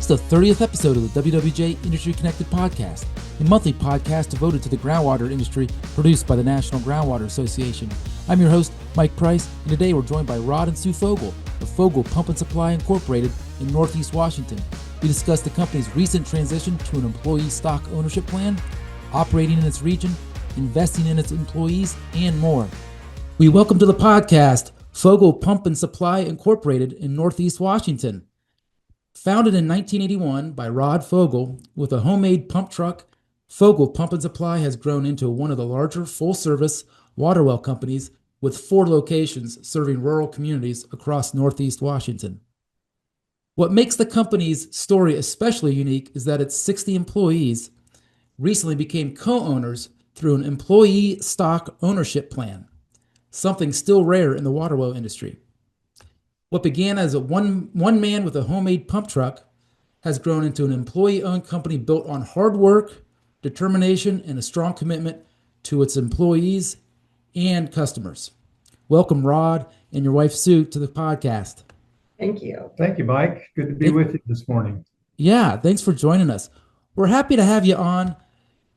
It's the 30th episode of the WWJ Industry Connected Podcast, a monthly podcast devoted to the groundwater industry produced by the National Groundwater Association. I'm your host, Mike Price, and today we're joined by Rod and Sue Fogle of Fogle Pump Supply Incorporated in Northeast Washington. We discuss the company's recent transition to an employee stock ownership plan, operating in its region, investing in its employees, and more. We welcome to the podcast Fogle Pump Supply Incorporated in Northeast Washington. Founded in 1981 by Rod Fogle with a homemade pump truck, Fogle Pump Supply has grown into one of the larger full-service water well companies with 4 locations serving rural communities across Northeast Washington. What makes the company's story especially unique is that its 60 employees recently became co-owners through an employee stock ownership plan, something still rare in the water well industry. What began as a one man with a homemade pump truck has grown into an employee-owned company built on hard work, determination, and a strong commitment to its employees and customers. Welcome, Rod, and your wife, Sue, to the podcast. Thank you. Thank you, Mike. Good to be with you this morning. Yeah, thanks for joining us. We're happy to have you on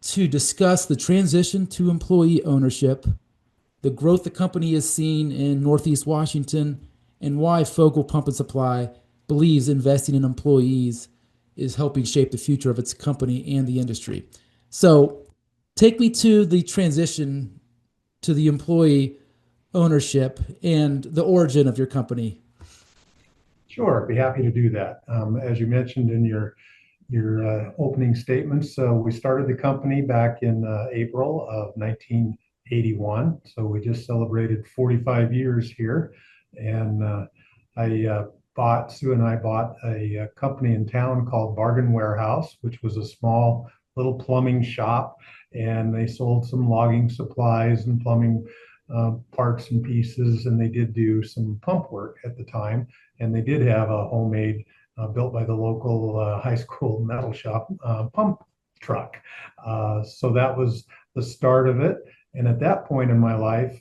to discuss the transition to employee ownership, the growth the company has seen in Northeast Washington, and why Fogle Pump Supply believes investing in employees is helping shape the future of its company and the industry. So take me to the transition to the employee ownership and the origin of your company. Sure, I'd be happy to do that. As you mentioned in your opening statements, we started the company back in April of 1981. So we just celebrated 45 years here. And Sue and I bought a company in town called Bargain Warehouse, which was a small little plumbing shop. And they sold some logging supplies and plumbing parts and pieces. And they did do some pump work at the time. And they did have a homemade, built by the local high school metal shop pump truck. So that was the start of it. And at that point in my life,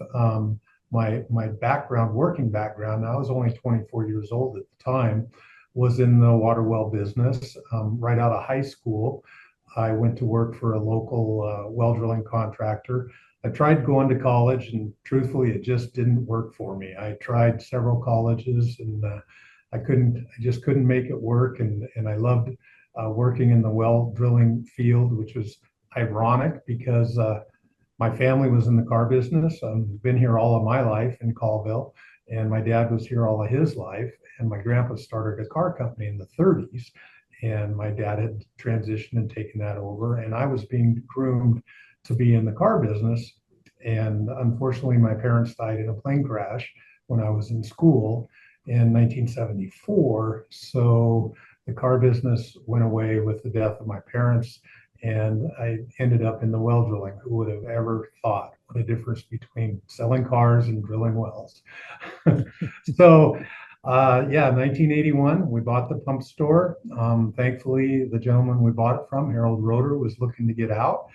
my background, working background, I was only 24 years old at the time, was in the water well business. Right out of high school, I went to work for a local well drilling contractor. I tried going to college, and truthfully, it just didn't work for me. I tried several colleges, and I just couldn't make it work. And I loved working in the well drilling field, which was ironic because my family was in the car business. I've been here all of my life in Colville, and my dad was here all of his life. And my grandpa started a car company in the 30s, and my dad had transitioned and taken that over. And I was being groomed to be in the car business. And unfortunately, my parents died in a plane crash when I was in school in 1974. So the car business went away with the death of my parents. And I ended up in the well drilling. Who would have ever thought what a difference between selling cars and drilling wells? So, 1981, we bought the pump store. Thankfully, the gentleman we bought it from, Harold Roeder, was looking to get out.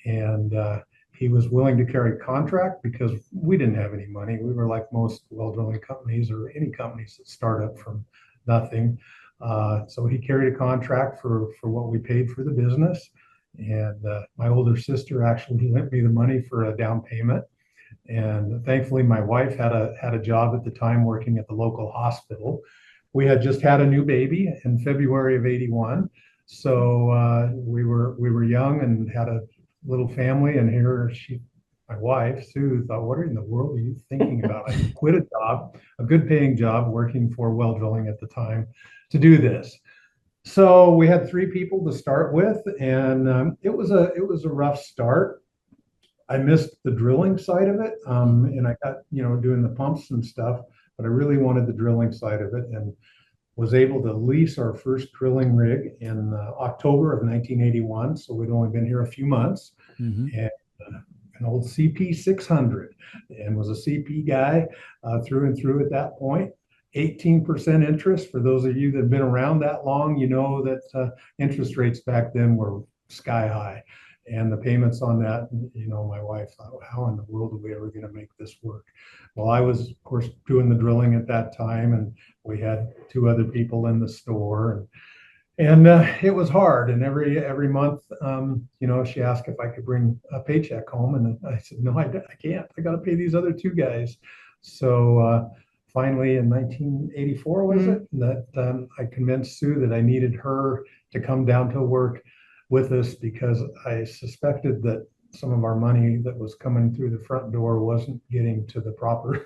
And he was willing to carry contract because we didn't have any money. We were like most well drilling companies or any companies that start up from nothing. So he carried a contract for what we paid for the business. And my older sister actually lent me the money for a down payment. And thankfully, my wife had a job at the time working at the local hospital. We had just had a new baby in February of '81. So we were young and had a little family. And here my wife, Sue, thought, what in the world are you thinking about? I quit a job, a good paying job working for well drilling at the time to do this. So we had 3 people to start with, and it was a rough start. I missed the drilling side of it, and I got doing the pumps and stuff, but I really wanted the drilling side of it, and was able to lease our first drilling rig in October of 1981. So we'd only been here a few months, and an old CP 600, and was a CP guy through and through at that point. 18% interest. For those of you that have been around that long, you know that interest rates back then were sky high. And the payments on that, my wife thought, how in the world are we ever going to make this work? Well, I was, of course, doing the drilling at that time, and we had 2 other people in the store. And And it was hard. And every month, she asked if I could bring a paycheck home, and I said, no, I can't. I got to pay these other two guys. So finally, in 1984, was it that I convinced Sue that I needed her to come down to work with us because I suspected that some of our money that was coming through the front door wasn't getting to the proper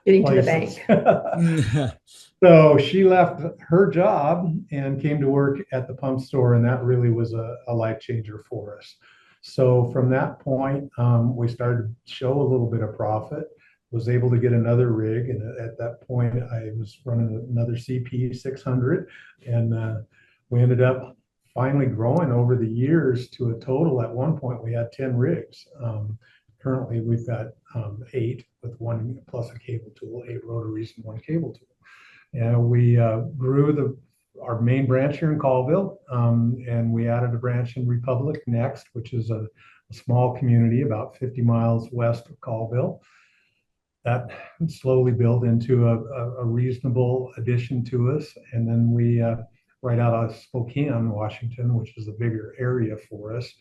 Getting to the places. bank. So she left her job and came to work at the pump store, and that really was a life changer for us. So from that point, we started to show a little bit of profit, was able to get another rig, and at that point, I was running another CP 600, and we ended up finally growing over the years to a total. At one point, we had 10 rigs. Currently, we've got 8 with one plus a cable tool, 8 rotaries and one cable tool. And we grew our main branch here in Colville, and we added a branch in Republic next, which is a small community about 50 miles west of Colville. That slowly built into a reasonable addition to us. And then we, right out of Spokane, Washington, which is a bigger area for us,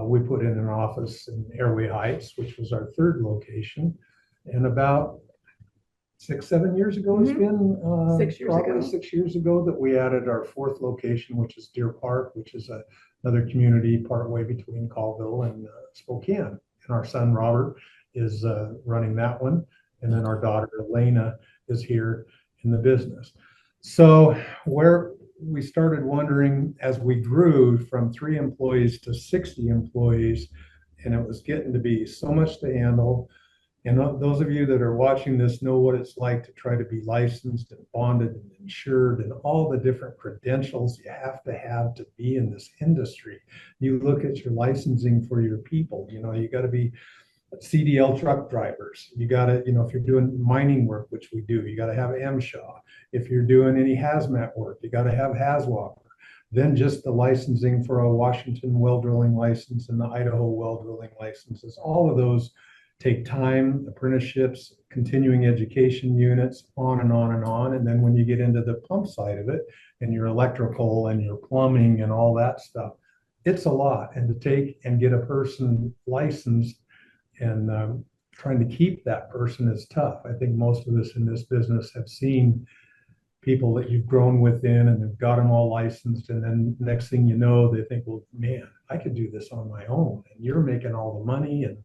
we put in an office in Airway Heights, which was our third location. And about 6-7 years ago, it's been 6 years probably ago. 6 years ago that we added our fourth location, which is Deer Park, which is another community partway between Colville and Spokane. And our son Robert is running that one, and then our daughter Elena is here in the business. So where we started wondering as we grew from 3 employees to 60 employees, and it was getting to be so much to handle. And those of you that are watching this know what it's like to try to be licensed and bonded and insured and all the different credentials you have to be in this industry. You look at your licensing for your people, you got to be CDL truck drivers. You got to, if you're doing mining work, which we do, you got to have MSHA. If you're doing any hazmat work, you got to have HazWalker. Then just the licensing for a Washington well drilling license and the Idaho well drilling licenses, all of those take time, apprenticeships, continuing education units, on and on and on. And then when you get into the pump side of it and your electrical and your plumbing and all that stuff, it's a lot. And to take and get a person licensed and trying to keep that person is tough. I think most of us in this business have seen people that you've grown within and they've got them all licensed. And then next thing you know, they think, well, man, I could do this on my own. And you're making all the money. And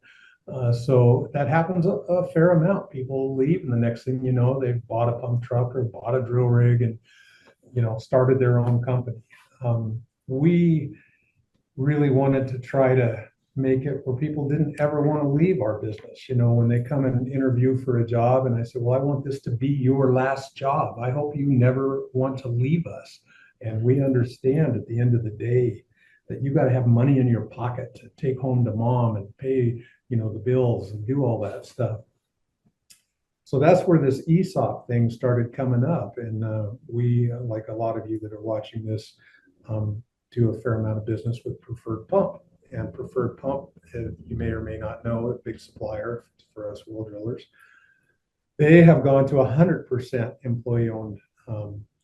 so that happens a fair amount. People leave, and the next thing you know, they've bought a pump truck or bought a drill rig and, started their own company. We really wanted to try to make it where people didn't ever want to leave our business. When they come and interview for a job, and I said, well, I want this to be your last job. I hope you never want to leave us. And we understand at the end of the day that you got to have money in your pocket to take home to mom and pay the bills and do all that stuff. So that's where this ESOP thing started coming up. And we, like a lot of you that are watching this, do a fair amount of business with Preferred Pump. And Preferred Pump, you may or may not know, a big supplier for us well drillers. They have gone to 100% employee-owned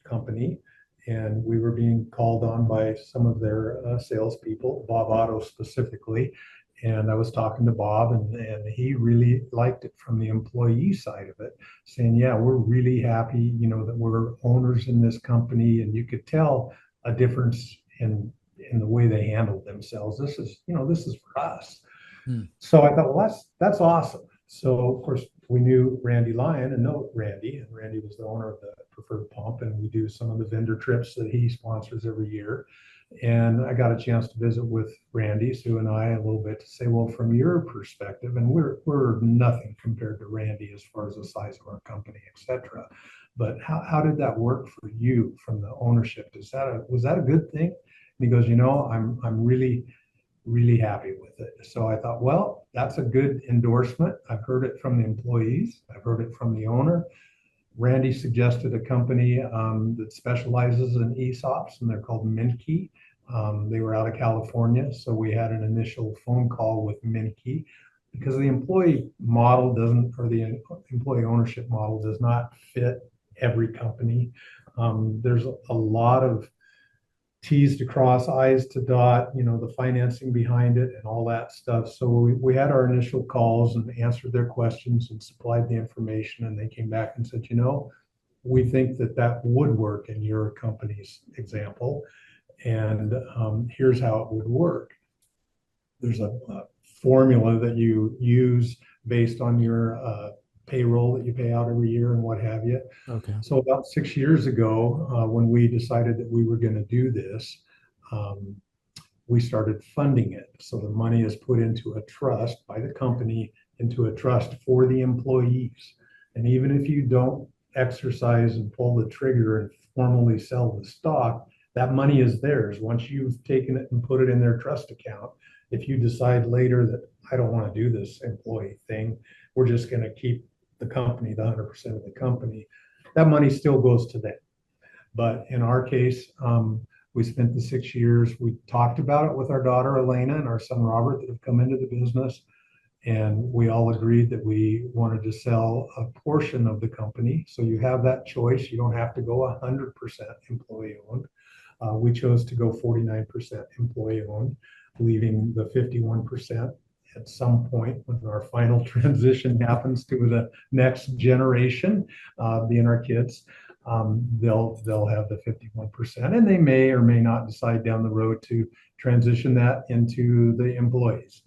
company. And we were being called on by some of their salespeople, Bob Otto specifically. And I was talking to Bob, and he really liked it from the employee side of it, saying, yeah, we're really happy, that we're owners in this company. And you could tell a difference in the way they handled themselves. This is for us. So I thought, well, that's awesome. So of course we knew Randy Lyon and know Randy, and Randy was the owner of the Preferred Pump, and we do some of the vendor trips that he sponsors every year. And I got a chance to visit with Randy, Sue and I, a little bit to say, well, from your perspective, and we're nothing compared to Randy as far as the size of our company, et cetera. But how did that work for you from the ownership? Was that a good thing? And he goes, I'm really, really happy with it. So I thought, well, that's a good endorsement. I've heard it from the employees. I've heard it from the owner. Randy suggested a company that specializes in ESOPs, and they're called Minkey. They were out of California, so we had an initial phone call with Minkey because the employee model the employee ownership model does not fit every company. There's a lot of T's to cross, I's to dot, the financing behind it and all that stuff. So we had our initial calls and answered their questions and supplied the information. And they came back and said, we think that would work in your company's example. And here's how it would work. There's a formula that you use based on your payroll that you pay out every year and what have you. Okay. So about 6 years ago, when we decided that we were going to do this, we started funding it. So the money is put into a trust by the company, into a trust for the employees. And even if you don't exercise and pull the trigger and formally sell the stock, that money is theirs. Once you've taken it and put it in their trust account, if you decide later that I don't want to do this employee thing, we're just going to keep the company, the 100% of the company, that money still goes to them. But in our case, we spent the 6 years, we talked about it with our daughter Elena and our son Robert that have come into the business. And we all agreed that we wanted to sell a portion of the company. So you have that choice. You don't have to go 100% employee owned. We chose to go 49% employee owned, leaving the 51% at some point when our final transition happens to the next generation, being our kids. They'll have the 51%, and they may or may not decide down the road to transition that into the employees.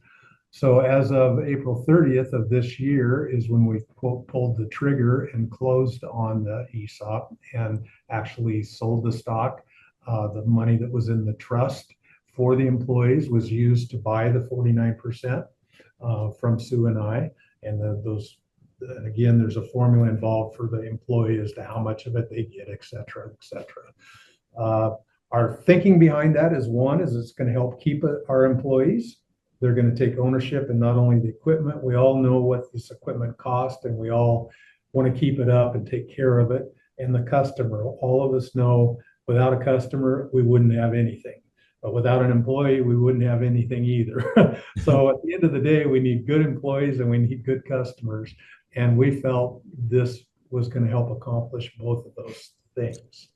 So as of April 30th of this year is when we pulled the trigger and closed on the ESOP and actually sold the stock. The money that was in the trust for the employees was used to buy the 49% from Sue and I. And again, there's a formula involved for the employee as to how much of it they get, et cetera, et cetera. Our thinking behind that is it's going to help keep our employees. They're going to take ownership in not only the equipment, we all know what this equipment costs and we all want to keep it up and take care of it. And the customer, all of us know without a customer, we wouldn't have anything. But without an employee, we wouldn't have anything either. So at the end of the day, we need good employees and we need good customers. And we felt this was going to help accomplish both of those things.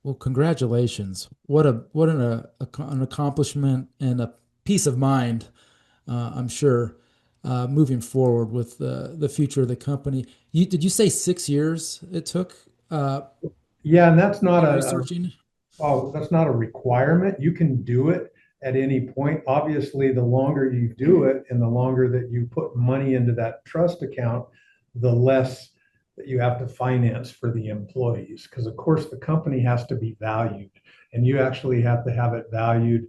Well, congratulations. What an accomplishment and a peace of mind, I'm sure, moving forward with the future of the company. Did you say 6 years it took? Yeah, and that's not researching. That's not a requirement. You can do it at any point. Obviously, the longer you do it and the longer that you put money into that trust account, the less that you have to finance for the employees. Because of course the company has to be valued and you actually have to have it valued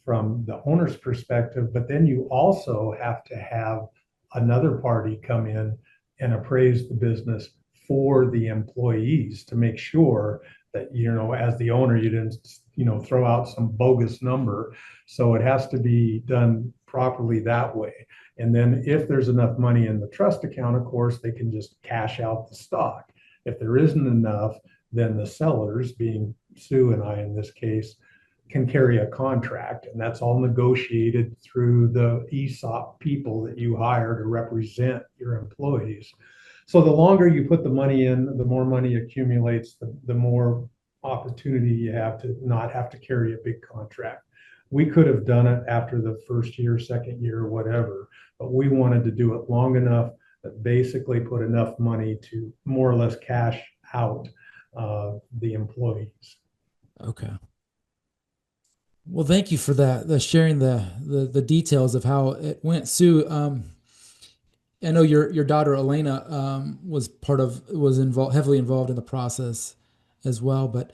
from the owner's perspective, but then you also have to have another party come in and appraise the business for the employees to make sure that, as the owner, you didn't, throw out some bogus number. So it has to be done properly that way. And then if there's enough money in the trust account, of course, they can just cash out the stock. If there isn't enough, then the sellers, being Sue and I in this case, can carry a contract, and that's all negotiated through the ESOP people that you hire to represent your employees. So the longer you put the money in, the more money accumulates, the more opportunity you have to not have to carry a big contract. We could have done it after the first year, second year, whatever, but we wanted to do it long enough that basically put enough money to more or less cash out the employees. Okay. Well, thank you for that, sharing the details of how it went. Sue, I know your daughter Elena was heavily involved in the process as well. But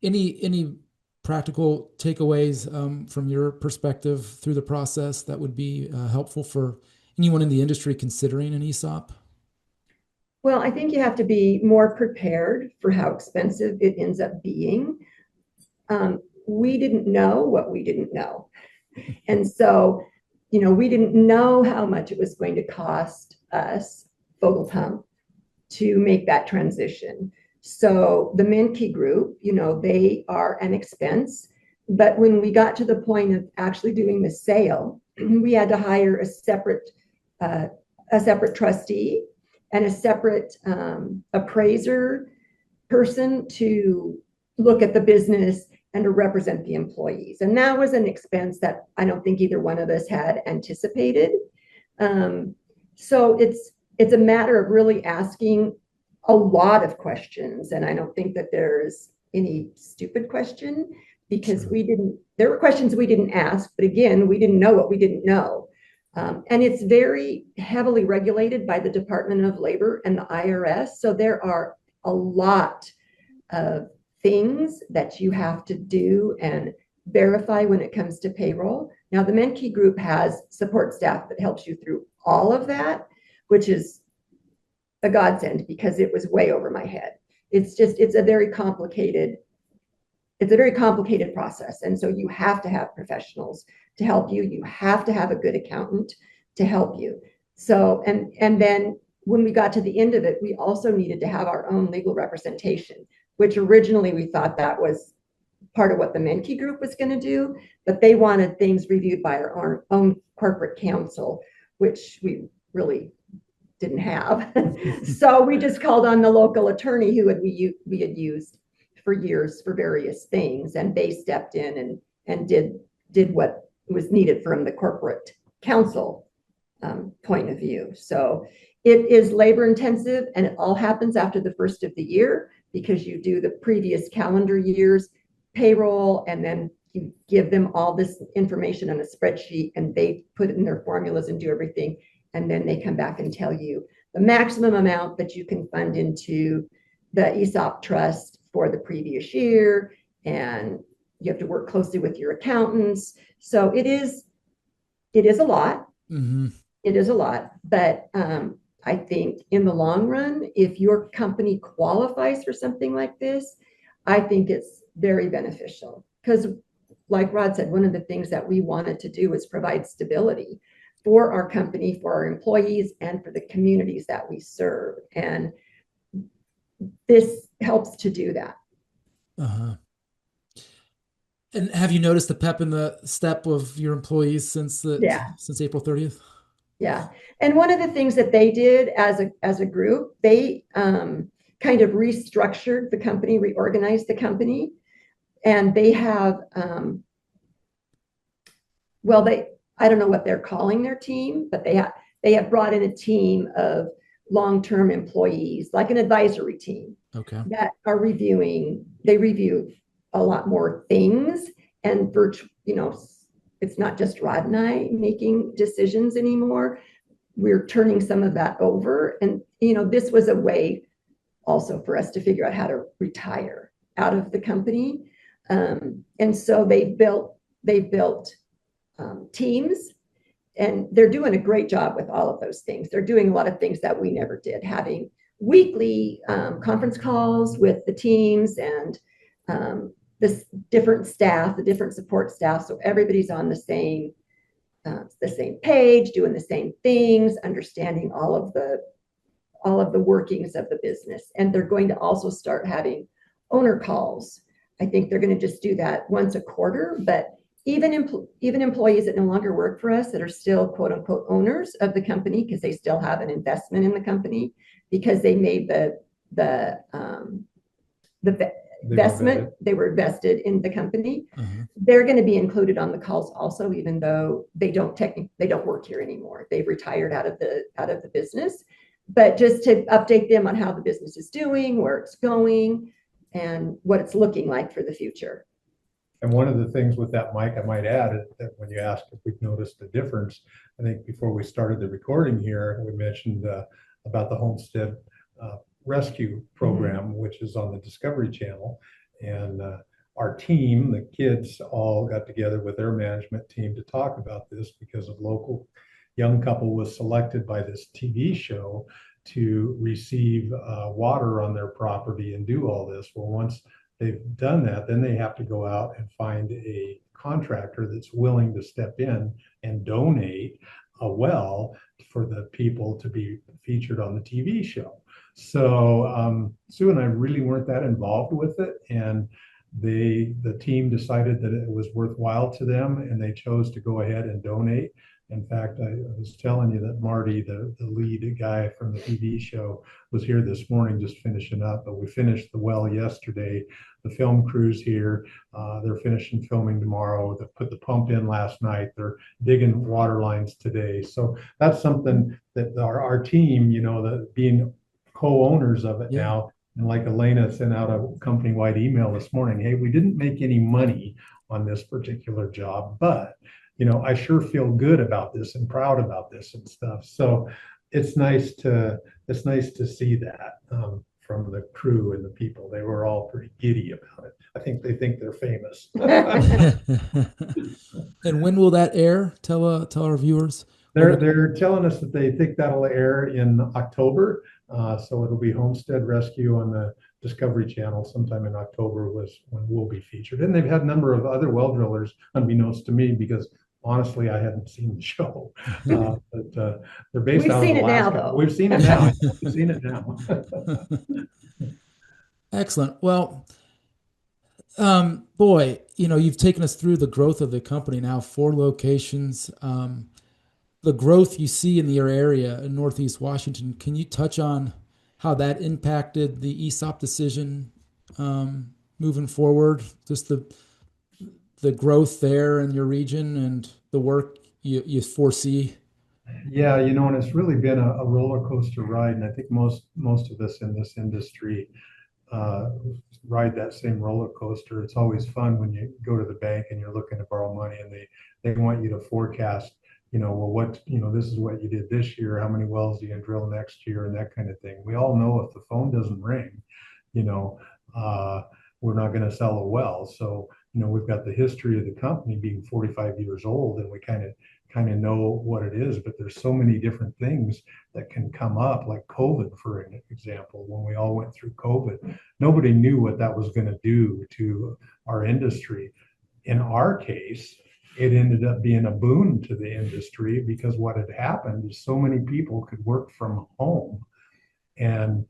any practical takeaways from your perspective through the process that would be helpful for anyone in the industry considering an ESOP? Well, I think you have to be more prepared for how expensive it ends up being. We didn't know what we didn't know. And so, we didn't know how much it was going to cost us, Fogle Pump, to make that transition. So the Menke Group, they are an expense. But when we got to the point of actually doing the sale, we had to hire a separate trustee and a separate appraiser person to look at the business and to represent the employees. And that was an expense that I don't think either one of us had anticipated. So it's a matter of really asking a lot of questions. And I don't think that there's any stupid question, because there were questions we didn't ask, but again, we didn't know what we didn't know. And it's very heavily regulated by the Department of Labor and the IRS. So there are a lot of things that you have to do and verify when it comes to payroll. Now, the Menke group has support staff that helps you through all of that, which is a godsend, because it was way over my head. It's a very complicated process. And so you have to have professionals to help you. You have to have a good accountant to help you. So, and then when we got to the end of it, we also needed to have our own legal representation, which originally we thought that was part of what the Menke group was going to do, but they wanted things reviewed by our own corporate counsel, which we really didn't have. So we just called on the local attorney who we had used for years for various things, and they stepped in and did what was needed from the corporate counsel point of view. So it is labor intensive, and it all happens after the first of the year, because you do the previous calendar year's payroll, and then you give them all this information on a spreadsheet, and they put it in their formulas and do everything. And then they come back and tell you the maximum amount that you can fund into the ESOP trust for the previous year. And you have to work closely with your accountants. So it is a lot. Mm-hmm. It is a lot. But I think in the long run, if your company qualifies for something like this, I think it's very beneficial. Because like Rod said, one of the things that we wanted to do was provide stability for our company, for our employees, and for the communities that we serve. And this helps to do that. Uh-huh. And have you noticed the pep in the step of your employees since April 30th? Yeah. And one of the things that they did as a group, they kind of restructured the company, reorganized the company. And they have, I don't know what they're calling their team, but they have brought in a team of long-term employees, like an advisory team, okay, that are they review a lot more things. And it's not just Rod and I making decisions anymore. We're turning some of that over. And, this was a way also for us to figure out how to retire out of the company. And so they built teams, and they're doing a great job with all of those things. They're doing a lot of things that we never did, having weekly conference calls with the teams and the different staff, the different support staff. So everybody's on the same page, doing the same things, understanding all of the workings of the business. And they're going to also start having owner calls. I think they're going to just do that once a quarter, but even employees that no longer work for us, that are still quote unquote owners of the company, because they still have an investment in the company, because they made the investment, they were invested in the company. uh-huh. They're going to be included on the calls also, even though they don't work here anymore. They've retired out of the business, but just to update them on how the business is doing, where it's going, and what it's looking like for the future. And one of the things with that, Mike, I might add, is that when you asked if we've noticed a difference, I think before we started the recording here, we mentioned about the Homestead Rescue Program, which is on the Discovery Channel. And our team, the kids, all got together with their management team to talk about this, because a local young couple was selected by this TV show to receive water on their property and do all this. Well, once they've done that, then they have to go out and find a contractor that's willing to step in and donate a well for the people to be featured on the TV show. So Sue and I really weren't that involved with it. And the team decided that it was worthwhile to them, and they chose to go ahead and donate. In fact, I was telling you that Marty, the lead guy from the TV show, was here this morning just finishing up, but we finished the well yesterday. The film crew's here. They're finishing filming tomorrow. They put the pump in last night. They're digging water lines today. So that's something that our team, being co-owners of it now, and like Elena sent out a company-wide email this morning, hey, we didn't make any money on this particular job, but I sure feel good about this and proud about this and stuff. So it's nice to see that from the crew and the people. They were all pretty giddy about it. I think they think they're famous. And when will that air? Tell our viewers. They're telling us that they think that'll air in October. So it'll be Homestead Rescue on the Discovery Channel sometime in October was when we'll be featured. And they've had a number of other well drillers, unbeknownst to me, because honestly, I hadn't seen the show. But they're based out of Alaska. Now, though. We've seen it now. We've seen it now. Excellent. Well, boy, you've taken us through the growth of the company now, 4 locations. The growth you see in your area in Northeast Washington, can you touch on how that impacted the ESOP decision moving forward? Just the growth there in your region and the work you foresee? Yeah, and it's really been a roller coaster ride. And I think most of us in this industry ride that same roller coaster. It's always fun when you go to the bank and you're looking to borrow money and they want you to forecast, this is what you did this year, how many wells are you going to drill next year, and that kind of thing. We all know if the phone doesn't ring, we're not going to sell a well. So, we've got the history of the company being 45 years old, and we kind of know what it is, but there's so many different things that can come up, like COVID, for an example. When we all went through COVID, nobody knew what that was going to do to our industry. In our case, it ended up being a boon to the industry, because what had happened is so many people could work from home, and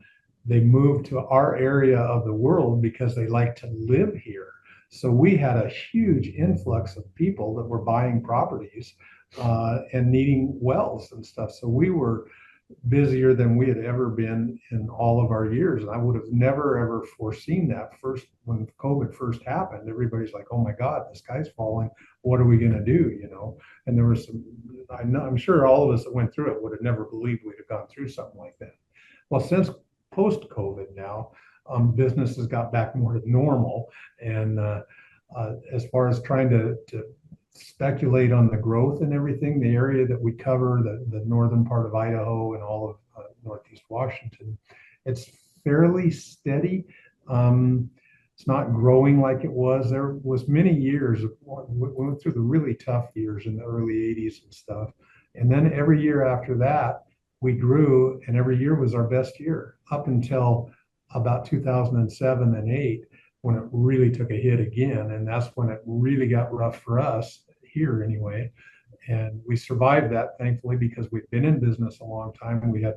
they moved to our area of the world because they like to live here. So we had a huge influx of people that were buying properties and needing wells and stuff. So we were busier than we had ever been in all of our years. And I would have never, ever foreseen that. First, when COVID first happened, everybody's like, oh my God, the sky's falling. What are we going to do? And there was I'm sure all of us that went through it would have never believed we'd have gone through something like that. Well, since post-COVID now, business has got back more to normal. And as far as trying to speculate on the growth and everything, the area that we cover, the northern part of Idaho and all of Northeast Washington, it's fairly steady. It's not growing like it was. There was many years, we went through the really tough years in the early 80s and stuff. And then every year after that, we grew, and every year was our best year up until about 2007 and 8, when it really took a hit again. And that's when it really got rough for us here anyway. And we survived that, thankfully, because we've been in business a long time. And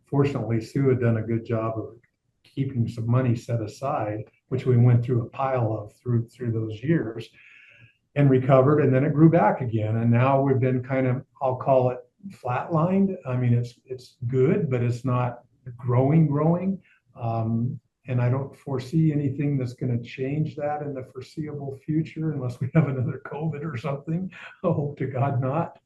fortunately, Sue had done a good job of keeping some money set aside, which we went through a pile of through those years, and recovered. And then it grew back again. And now we've been kind of, I'll call it flatlined. I mean, it's good, but it's not growing. And I don't foresee anything that's going to change that in the foreseeable future, unless we have another COVID or something. I hope to God not.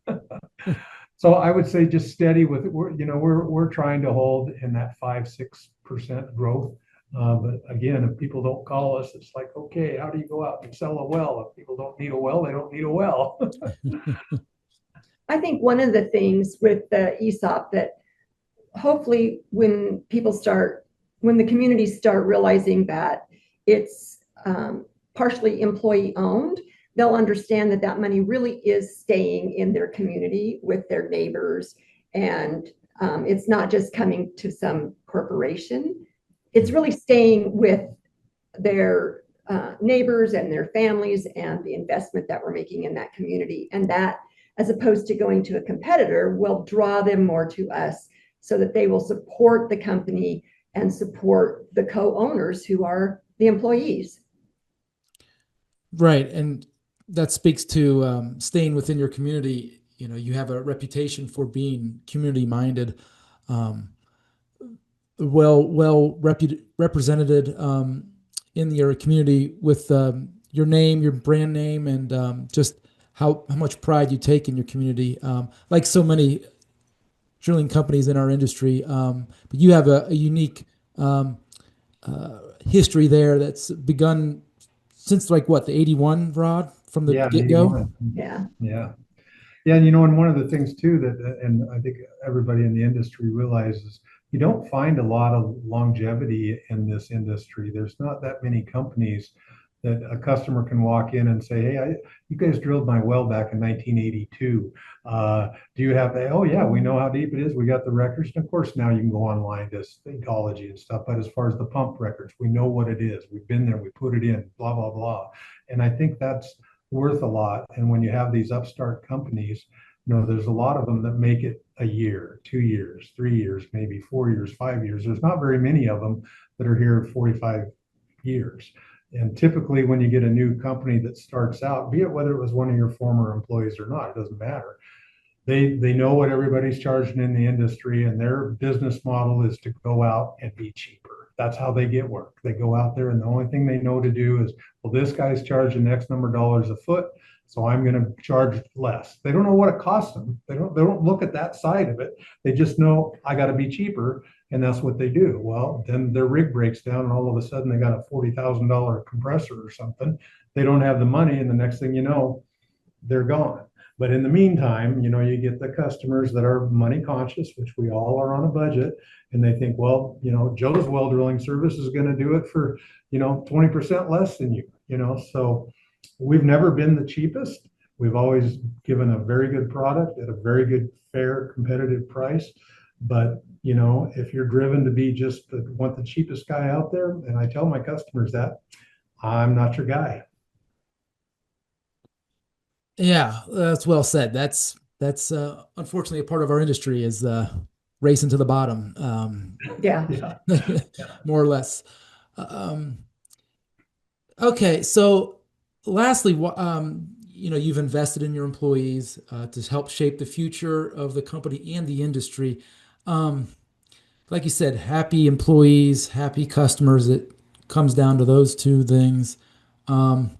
So I would say just steady with it. We're trying to hold in that 5-6% growth. But again, if people don't call us, it's like, okay, how do you go out and sell a well? If people don't need a well, they don't need a well. I think one of the things with the ESOP that hopefully when the communities start realizing that it's partially employee owned, they'll understand that money really is staying in their community with their neighbors. And it's not just coming to some corporation. It's really staying with their neighbors and their families and the investment that we're making in that community. And that, as opposed to going to a competitor, will draw them more to us so that they will support the company and support the co-owners who are the employees. Right. And that speaks to staying within your community. You know, you have a reputation for being community minded, um, represented in your community with your name, your brand name, and just how much pride you take in your community. Like so many drilling companies in our industry, but you have a unique um, history there that's begun since like what, the 81, Rod, from the Yeah, get-go. 81. Yeah. Yeah. Yeah, and one of the things too that, and I think everybody in the industry realizes, you don't find a lot of longevity in this industry. There's not that many companies that a customer can walk in and say, "Hey, you guys drilled my well back in 1982. Do you have that?" Oh yeah, we know how deep it is. We got the records. And of course, now you can go online to Ecology and stuff. But as far as the pump records, we know what it is. We've been there. We put it in. Blah blah blah. And I think that's worth a lot. And when you have these upstart companies, there's a lot of them that make it a year, 2 years, 3 years, maybe 4 years, 5 years. There's not very many of them that are here 45 years. And typically, when you get a new company that starts out, be it whether it was one of your former employees or not, it doesn't matter. They know what everybody's charging in the industry, and their business model is to go out and be cheaper. That's how they get work. They go out there, and the only thing they know to do is, well, this guy's charging X number of dollars a foot, so I'm going to charge less. They don't know what it costs them. They don't look at that side of it. They just know I got to be cheaper, and that's what they do. Well, then their rig breaks down, and all of a sudden they got a $40,000 compressor or something. They don't have the money, and the next thing you know, they're gone. But in the meantime, you get the customers that are money conscious, which we all are on a budget, and they think, well, Joe's well drilling service is going to do it for, 20% less than you. So we've never been the cheapest. We've always given a very good product at a very good, fair, competitive price. But, if you're driven to be just want the cheapest guy out there, and I tell my customers that, I'm not your guy. Yeah, that's well said. That's unfortunately a part of our industry is racing to the bottom, Yeah. Yeah. more or less. Um, okay, so lastly, you've invested in your employees to help shape the future of the company and the industry. Um, like you said, happy employees, happy customers. It comes down to those two things. Um,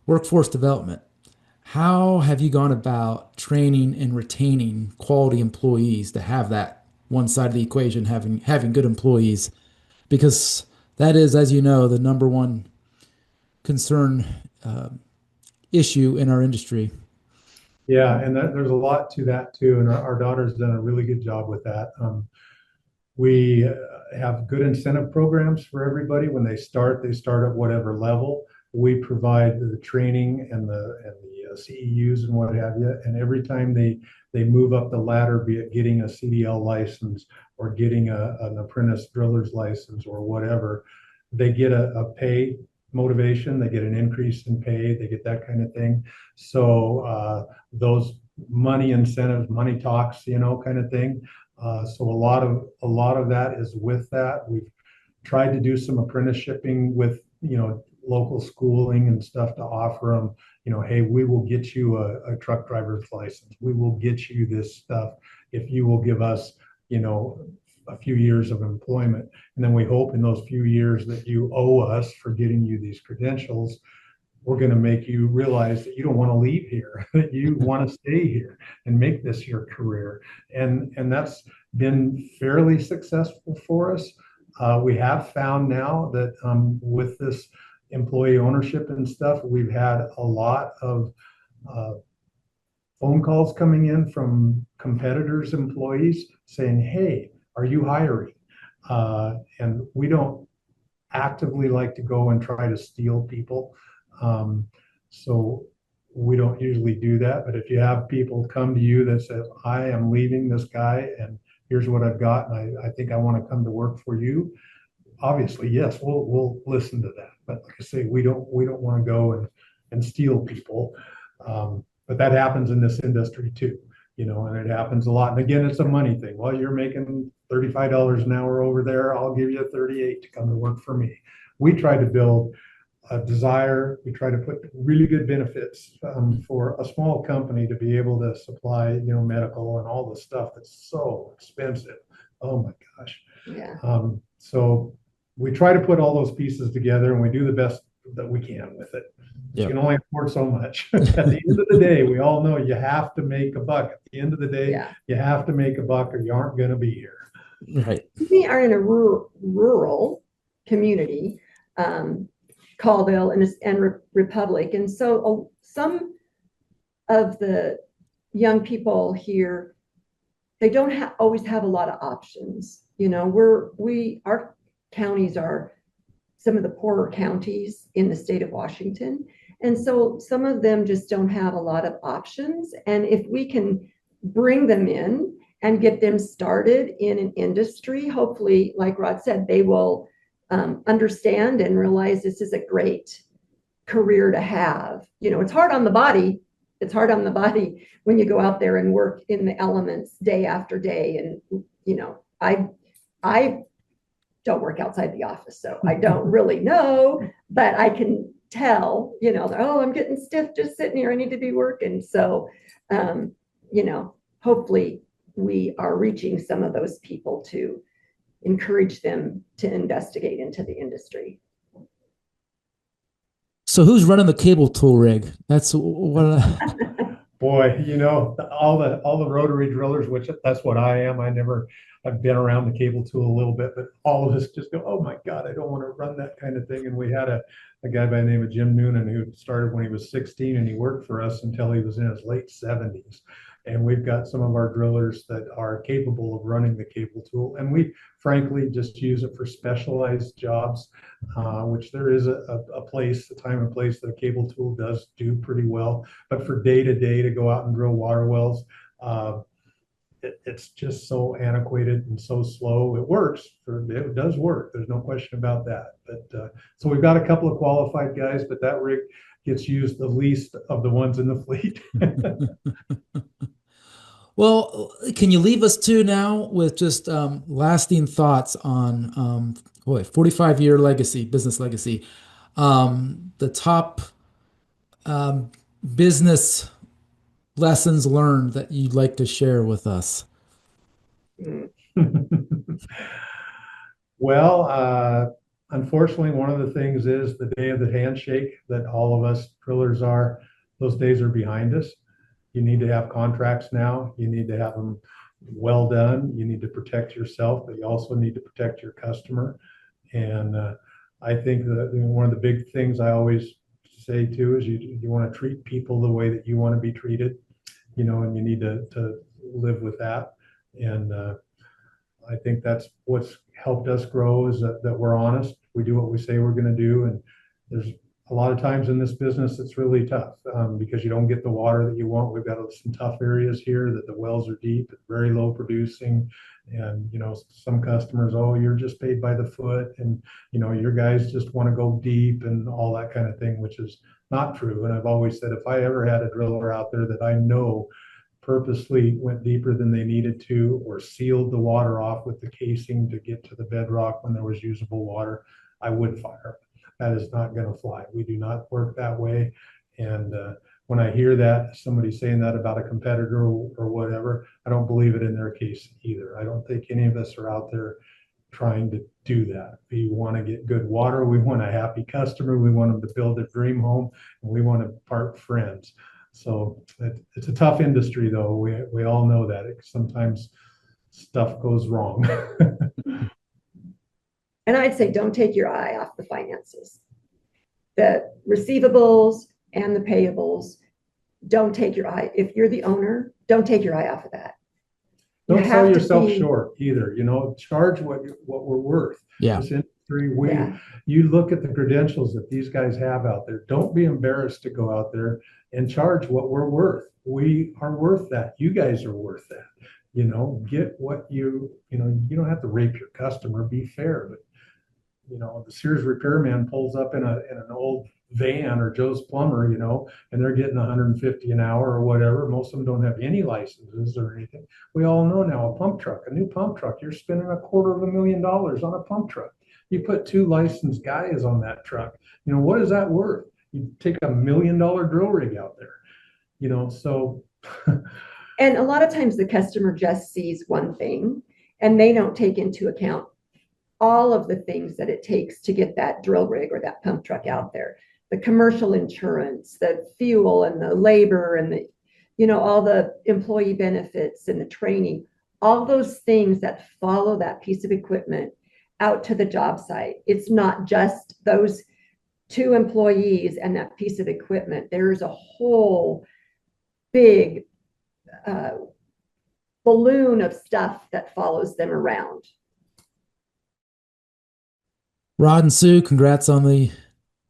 Workforce development. How have you gone about training and retaining quality employees to have that one side of the equation, having good employees? Because that is, as you know, the number one concern uh, issue in our industry. Yeah, and there's a lot to that too, and our daughter's done a really good job with that. We have good incentive programs for everybody. When they start at whatever level. We provide the training and the CEUs and what have you. And every time they move up the ladder, be it getting a CDL license or getting an apprentice driller's license or whatever, they get a pay motivation. They get an increase in pay. They get that kind of thing. So those money incentives, money talks, kind of thing. So a lot of that is with that. We've tried to do some apprenticeshiping with local schooling and stuff to offer them. Hey, we will get you a truck driver's license. We will get you this stuff if you will give us a few years of employment. And then we hope in those few years that you owe us for getting you these credentials, we're going to make you realize that you don't want to leave here, that you want to stay here and make this your career. And that's been fairly successful for us. We have found now that with this employee ownership and stuff, we've had a lot of phone calls coming in from competitors' employees saying, hey, are you hiring? And we don't actively like to go and try to steal people. So we don't usually do that. But if you have people come to you that says, I am leaving this guy and here's what I've got, and I think I want to come to work for you, obviously, yes, we'll listen to that. But like I say, we don't want to go and steal people. But that happens in this industry too, and it happens a lot. And again, it's a money thing. Well, you're making $35 an hour over there. I'll give you 38 to come to work for me. We try to build a desire. We try to put really good benefits for a small company to be able to supply, medical and all the stuff that's so expensive. Oh my gosh. Yeah. So we try to put all those pieces together and we do the best that we can with it. You can only afford so much. At the end of the day, we all know you have to make a buck. At the end of the day, you have to make a buck or you aren't going to be here. Right. We are in a rural community, Colville and Republic. And so some of the young people here, they don't always have a lot of options. Our counties are some of the poorer counties in the state of Washington. And so some of them just don't have a lot of options. And if we can bring them in and get them started in an industry, hopefully, like Rod said, they will understand and realize this is a great career to have. It's hard on the body. It's hard on the body when you go out there and work in the elements day after day. And, I don't work outside the office, so I don't really know, but I can tell, oh, I'm getting stiff just sitting here. I need to be working. So, hopefully we are reaching some of those people to encourage them to investigate into the industry. So who's running the cable tool rig? That's what. Boy, all the rotary drillers, which that's what I am. I've been around the cable tool a little bit, but all of us just go, oh my God, I don't want to run that kind of thing. And we had a guy by the name of Jim Noonan who started when he was 16 and he worked for us until he was in his late 70s. And we've got some of our drillers that are capable of running the cable tool. And we frankly just use it for specialized jobs, which there is a time and place that a cable tool does do pretty well. But for day to go out and drill water wells, it's just so antiquated and so slow. It works. It does work. There's no question about that. But so we've got a couple of qualified guys, but that rig gets used the least of the ones in the fleet. Well, can you leave us too now with just lasting thoughts on 45-year legacy, business legacy, the top business lessons learned that you'd like to share with us? Well, unfortunately, one of the things is the day of the handshake that all of us drillers those days are behind us. You need to have contracts now. You need to have them well done. You need to protect yourself, but you also need to protect your customer. And I think that one of the big things I always say too is you want to treat people the way that you want to be treated, and you need to live with that. And I think that's what's helped us grow is that we're honest. We do what we say we're going to do. And there's a lot of times in this business, it's really tough because you don't get the water that you want. We've got some tough areas here that the wells are deep, very low producing. And, some customers, oh, you're just paid by the foot. And, your guys just want to go deep and all that kind of thing, which is not true. And I've always said, if I ever had a driller out there that I know purposely went deeper than they needed to or sealed the water off with the casing to get to the bedrock when there was usable water, I would fire. That is not going to fly. We do not work that way. And when I hear that, somebody saying that about a competitor or whatever, I don't believe it in their case either. I don't think any of us are out there trying to do that. We want to get good water. We want a happy customer. We want them to build a dream home, and we want to part friends. So it's a tough industry, though. We all know that. Sometimes stuff goes wrong. And I'd say don't take your eye off the finances. The receivables and the payables, don't take your eye. If you're the owner, don't take your eye off of that. Don't sell yourself short either. Charge what we're worth. Yeah. This industry, you look at the credentials that these guys have out there. Don't be embarrassed to go out there and charge what we're worth. We are worth that. You guys are worth that. Get what you don't have to rape your customer. Be fair, but the Sears repairman pulls up in an old van or Joe's Plumber, and they're getting $150 an hour or whatever. Most of them don't have any licenses or anything. We all know now a new pump truck, you're spending $250,000 on a pump truck. You put 2 licensed guys on that truck. What is that worth? You take $1 million drill rig out there, so. And a lot of times the customer just sees one thing and they don't take into account all of the things that it takes to get that drill rig or that pump truck out there. The commercial insurance, the fuel and the labor and all the employee benefits and the training, all those things that follow that piece of equipment out to the job site. It's not just those 2 employees and that piece of equipment. There's a whole big balloon of stuff that follows them around. Rod and Sue, congrats on the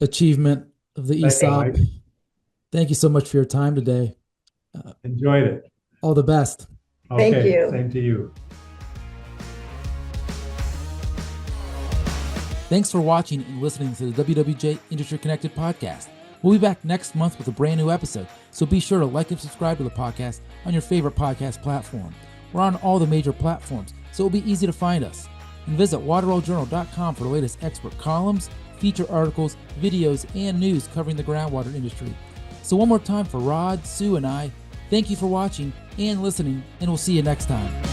achievement of the ESOP. Thank you, Mike. Thank you so much for your time today. Enjoyed it. All the best. Thank Okay, you. Same to you. Thanks for watching and listening to the WWJ Industry Connected podcast. We'll be back next month with a brand new episode, so be sure to like and subscribe to the podcast on your favorite podcast platform. We're on all the major platforms, so it'll be easy to find us. And visit wateroiljournal.com for the latest expert columns, feature articles, videos, and news covering the groundwater industry. So one more time for Rod, Sue, and I, thank you for watching and listening, and we'll see you next time.